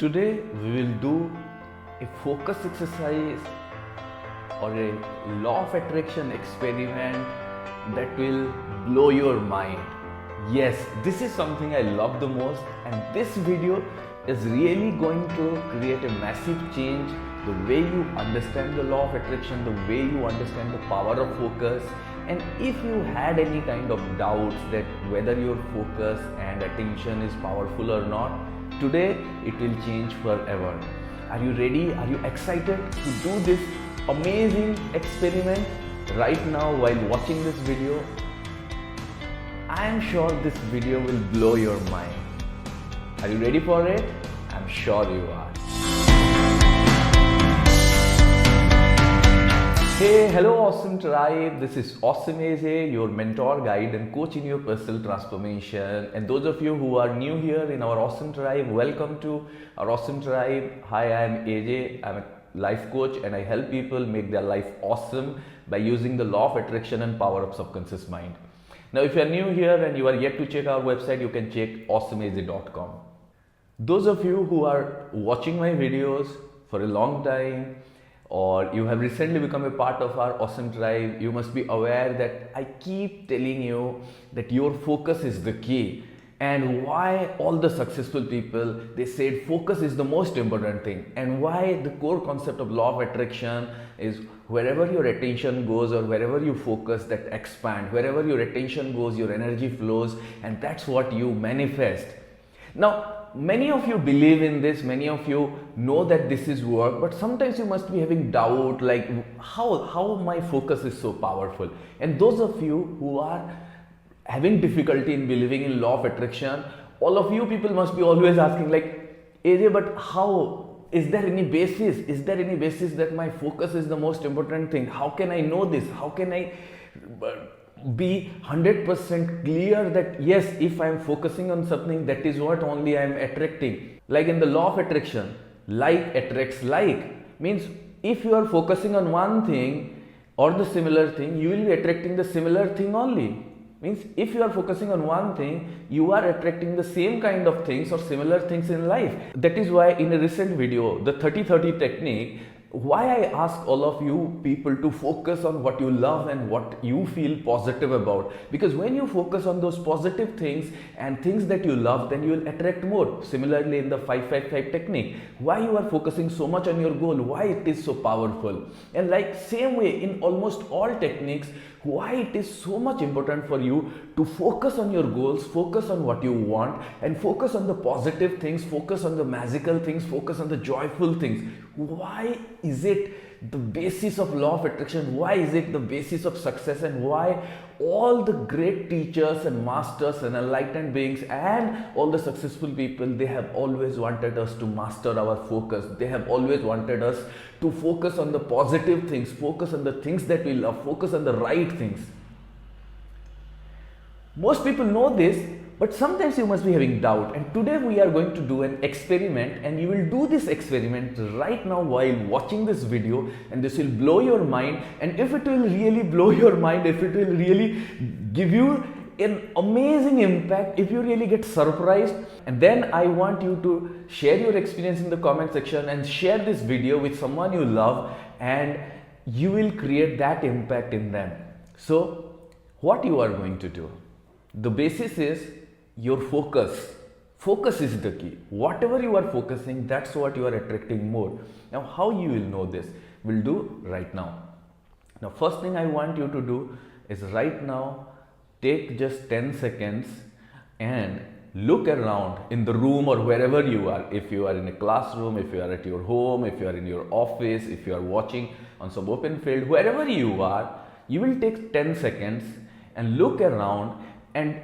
Today we will do a focus exercise or a law of attraction experiment that will blow your mind. Yes, this is something I love the most, and this video is really going to create a massive change the way you understand the law of attraction, the way you understand the power of focus. And if you had any kind of doubts that whether your focus and attention is powerful or not, today it will change forever. Are you ready? Are you excited to do this amazing experiment right now while watching this video? I am sure this video will blow your mind. Are you ready for it? I'm sure you are. Hey, hello awesome tribe. This is Awesome AJ, your mentor, guide and coach in your personal transformation. And those of you who are new here in our awesome tribe, welcome to our awesome tribe. Hi, I'm AJ. I'm a life coach and I help people make their life awesome by using the law of attraction and power of subconscious mind. Now, if you are new here and you are yet to check our website, you can check awesomeaz.com. Those of you who are watching my videos for a long time, or you have recently become a part of our awesome tribe, you must be aware that I keep telling you that your focus is the key. And why all the successful people, they said focus is the most important thing. And why the core concept of law of attraction is wherever your attention goes or wherever you focus, that expand. Wherever your attention goes, your energy flows, and that's what you manifest. Now, many of you believe in this, many of you know that this is work, but sometimes you must be having doubt like how my focus is so powerful. And those of you who are having difficulty in believing in law of attraction, all of you people must be always asking like, AJ, but how? Is there any basis? Is there any basis that my focus is the most important thing? How can I know this? How can I be 100% clear that yes, if I am focusing on something, that is what only I am attracting? Like in the law of attraction, like attracts like. Means if you are focusing on one thing or the similar thing, you will be attracting the similar thing only. Means if you are focusing on one thing, you are attracting the same kind of things or similar things in life. That is why in a recent video, the 30-30 technique, why I ask all of you people to focus on what you love and what you feel positive about. Because when you focus on those positive things and things that you love, then you will attract more. Similarly in the 5-5-5 technique, why you are focusing so much on your goal, why it is so powerful. And like same way in almost all techniques, why it is so much important for you to focus on your goals, focus on what you want, and focus on the positive things, focus on the magical things, focus on the joyful things. Why is it the basis of law of attraction? Why is it the basis of success? And why all the great teachers and masters and enlightened beings and all the successful people, they have always wanted us to master our focus. They have always wanted us to focus on the positive things, focus on the things that we love, focus on the right things. Most people know this, but sometimes you must be having doubt. And today we are going to do an experiment, and you will do this experiment right now while watching this video, and this will blow your mind. And if it will really blow your mind, if it will really give you an amazing impact, if you really get surprised, and then I want you to share your experience in the comment section and share this video with someone you love, and you will create that impact in them. So what you are going to do, the basis is your focus. Focus is the key. Whatever you are focusing, that's what you are attracting more. Now how you will know this, we'll do right now. Now first thing I want you to do is right now take just 10 seconds and look around in the room or wherever you are. If you are in a classroom, if you are at your home, if you are in your office, if you are watching on some open field, wherever you are, you will take 10 seconds and look around and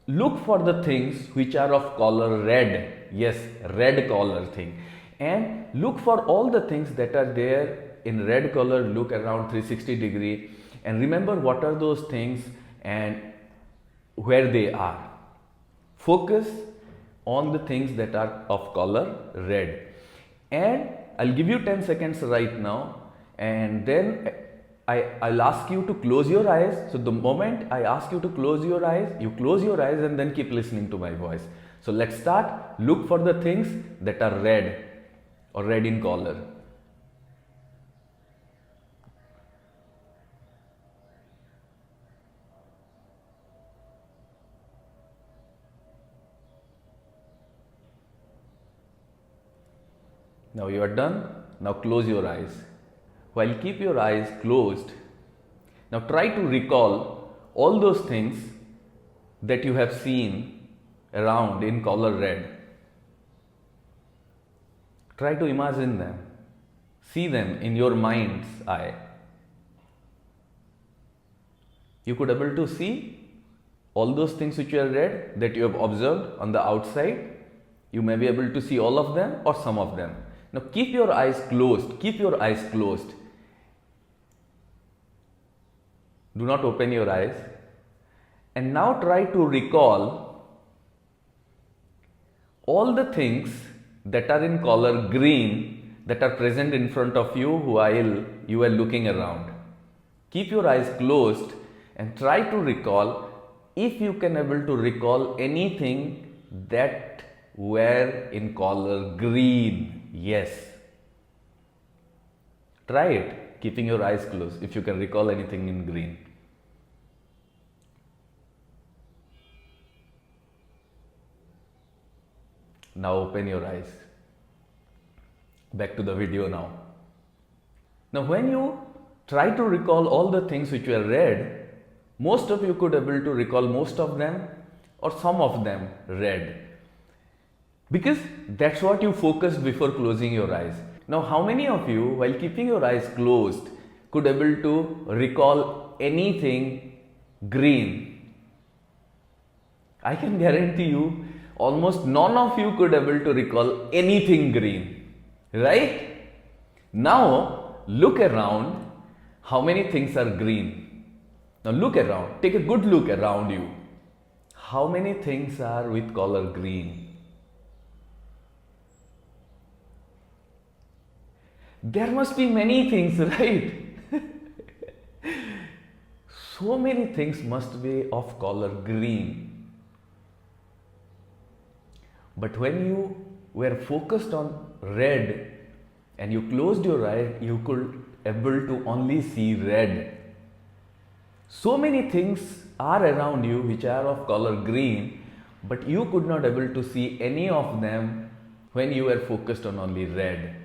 look for the things which are of color red. Yes, red color thing. And look for all the things that are there in red color. Look around 360 degree and remember what are those things and where they are. Focus on the things that are of color red. And I'll give you 10 seconds right now, and then I'll ask you to close your eyes. So the moment I ask you to close your eyes, you close your eyes and then keep listening to my voice. So let's start. Look for the things that are red or red in color. Now you are done. Now close your eyes. While keep your eyes closed, now try to recall all those things that you have seen around in color red. Try to imagine them. See them in your mind's eye. You could able to see all those things which are red that you have observed on the outside. You may be able to see all of them or some of them. Now keep your eyes closed. Keep your eyes closed. Do not open your eyes. And now try to recall all the things that are in color green that are present in front of you while you are looking around. Keep your eyes closed and try to recall, if you can able to recall anything that were in color green. Yes. Try it, keeping your eyes closed, if you can recall anything in green. Now open your eyes. Back to the video now. Now when you try to recall all the things which were red, most of you could able to recall most of them or some of them red. Because that's what you focused before closing your eyes. Now how many of you, while keeping your eyes closed, could able to recall anything green? I can guarantee you almost none of you could able to recall anything green, right? Now look around, how many things are green? Now look around, take a good look around you. How many things are with color green? There must be many things, right? So many things must be of color green. But when you were focused on red and you closed your eyes, you could able to only see red. So many things are around you which are of color green, but you could not able to see any of them when you were focused on only red.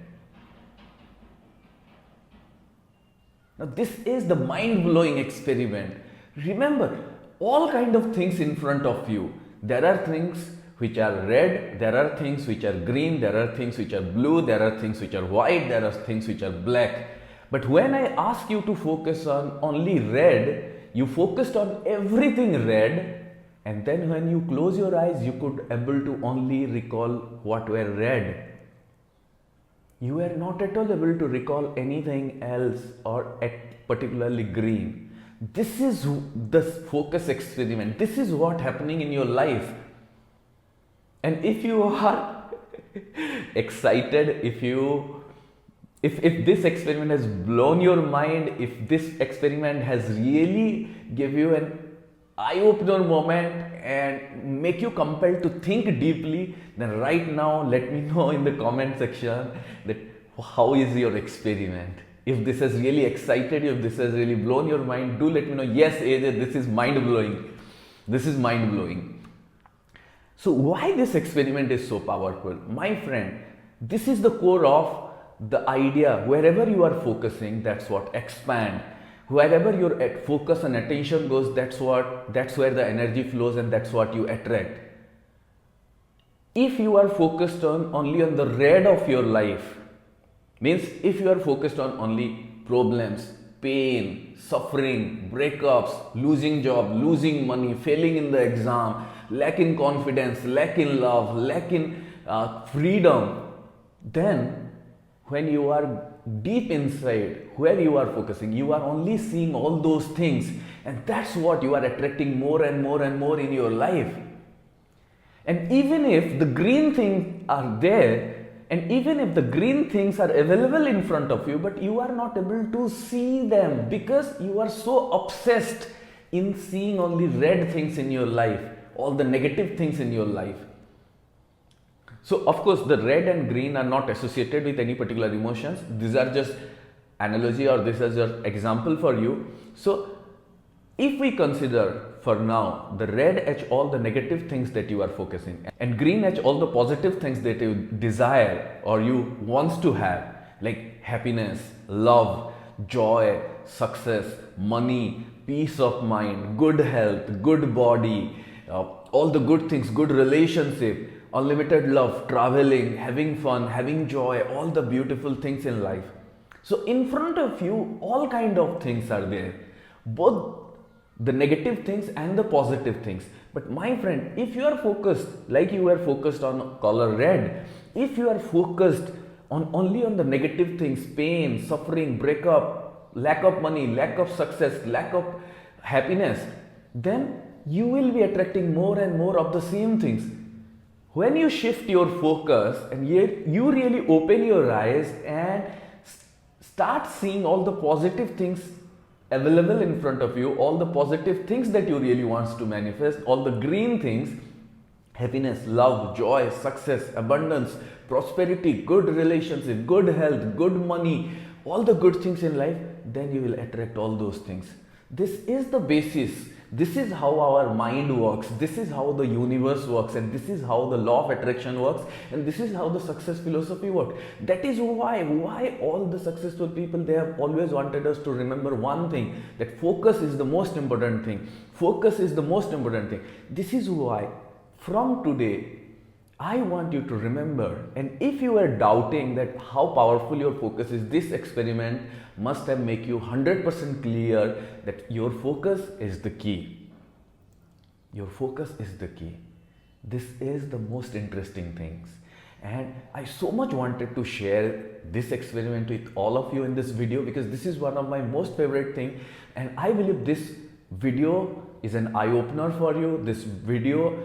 Now this is the mind-blowing experiment. Remember, all kind of things in front of you. There are things which are red, there are things which are green, there are things which are blue, there are things which are white, there are things which are black. But when I ask you to focus on only red, you focused on everything red, and then when you close your eyes, you could able to only recall what were red. You were not at all able to recall anything else or particularly green. This is the focus experiment. This is what happening in your life. And if you are excited, if this experiment has blown your mind, if this experiment has really give you an eye-opener moment and make you compelled to think deeply, then right now let me know in the comment section that how is your experiment. If this has really excited you, if this has really blown your mind, do let me know. Yes, AJ, this is mind-blowing. This is mind-blowing. So why this experiment is so powerful? My friend, this is the core of the idea. Wherever you are focusing, that's what expand. Wherever your focus and attention goes, that's where the energy flows, and that's what you attract. If you are focused only on the red of your life, means if you are focused on only problems, pain, suffering, breakups, losing job, losing money, failing in the exam, lack in confidence, lack in love, lack in freedom, then when you are deep inside where you are focusing, you are only seeing all those things, and that's what you are attracting more and more and more in your life. And even if the green things are there, and even if the green things are available in front of you, but you are not able to see them because you are so obsessed in seeing only red things in your life, all the negative things in your life. So of course the red and green are not associated with any particular emotions. These are just analogy, or this is your example for you. So if we consider for now the red edge all the negative things that you are focusing, and green edge all the positive things that you desire or you wants to have, like happiness, love, joy, success, money, peace of mind, good health, good body, all the good things, good relationship, unlimited love, traveling, having fun, having joy, all the beautiful things in life. So in front of you all kind of things are there, both the negative things and the positive things. But my friend, if you are focused like you are focused on color red, if you are focused on only on the negative things, pain, suffering, breakup, lack of money, lack of success, lack of happiness, then you will be attracting more and more of the same things. When you shift your focus and you really open your eyes and start seeing all the positive things available in front of you, all the positive things that you really wants to manifest, all the green things, happiness, love, joy, success, abundance, prosperity, good relationship, good health, good money, all the good things in life, then you will attract all those things. This is the basis. This is how our mind works. This is how the universe works, and this is how the law of attraction works, and this is how the success philosophy works. That is why all the successful people, they have always wanted us to remember one thing, that focus is the most important thing. Focus is the most important thing. This is why from today I want you to remember, and if you are doubting that how powerful your focus is, this experiment must have make you 100% clear that your focus is the key. Your focus is the key. This is the most interesting things. And I so much wanted to share this experiment with all of you in this video, because this is one of my most favorite thing, and I believe this video is an eye-opener for you. This video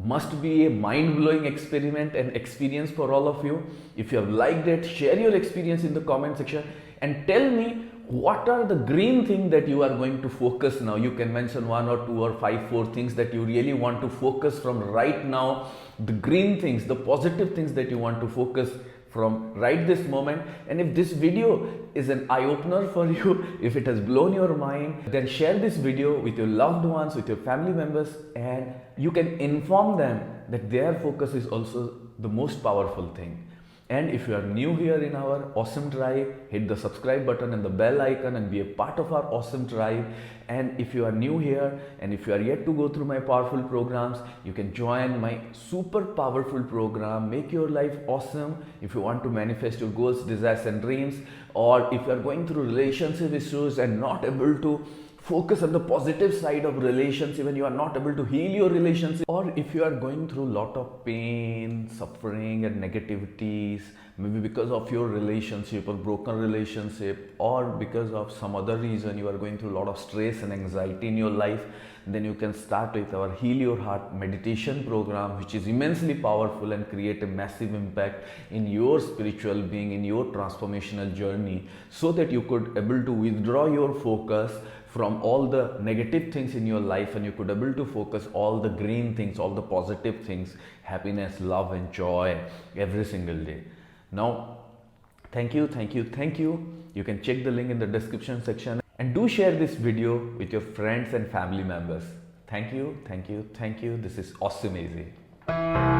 must be a mind-blowing experiment and experience for all of you. If you have liked it, share your experience in the comment section and tell me what are the green things that you are going to focus now. You can mention 1 or 2 or 5, 4 things that you really want to focus from right now. The green things, the positive things that you want to focus from right this moment. And if this video is an eye-opener for you, if it has blown your mind, then share this video with your loved ones, with your family members, and you can inform them that their focus is also the most powerful thing. And if you are new here in our awesome tribe, hit the subscribe button and the bell icon and be a part of our awesome tribe. And if you are new here and if you are yet to go through my powerful programs, you can join my super powerful program, Make Your Life Awesome. If you want to manifest your goals, desires and dreams, or if you are going through relationship issues and not able to focus on the positive side of relationship, when you are not able to heal your relationship, or if you are going through a lot of pain, suffering and negativities, maybe because of your relationship or broken relationship, or because of some other reason you are going through a lot of stress and anxiety in your life, then you can start with our Heal Your Heart meditation program, which is immensely powerful and create a massive impact in your spiritual being, in your transformational journey, so that you could able to withdraw your focus from all the negative things in your life and you could able to focus all the green things, all the positive things, happiness, love and joy every single day. Now, thank you. You can check the link in the description section and do share this video with your friends and family members. Thank you. This is Awesome AJ.